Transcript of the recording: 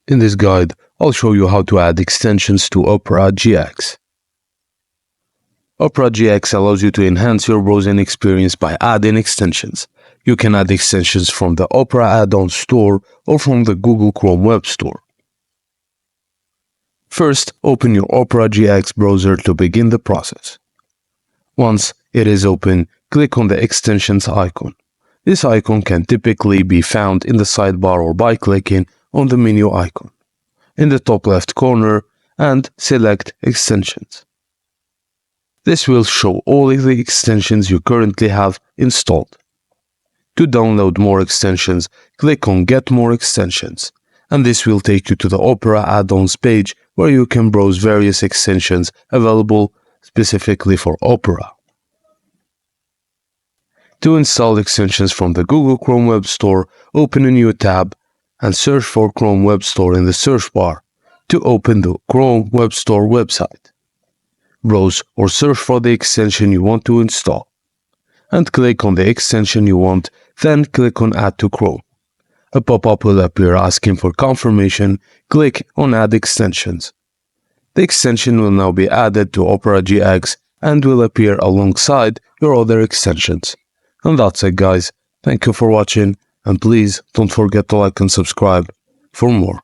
In this guide, I'll show you how to add extensions to Opera GX. Opera GX allows you to enhance your browsing experience by adding extensions. You can add extensions from the Opera add-on store or from the Google Chrome Web Store. First, open your Opera GX browser to begin the process. Once it is open, click on the extensions icon. This icon can typically be found in the sidebar or by clicking on the menu icon in the top left corner and select Extensions. This will show all of the extensions you currently have installed. To download more extensions, click on Get More Extensions, and this will take you to the Opera add-ons page where you can browse various extensions available specifically for Opera. To install extensions from the Google Chrome Web Store, open a new tab and search for Chrome Web Store in the search bar to open the Chrome Web Store website. Browse or search for the extension you want to install, and click on the extension you want, then click on Add to Chrome. A pop-up will appear asking for confirmation. Click on Add Extensions. The extension will now be added to Opera GX and will appear alongside your other extensions. And that's it, guys. Thank you for watching, and please don't forget to like and subscribe for more.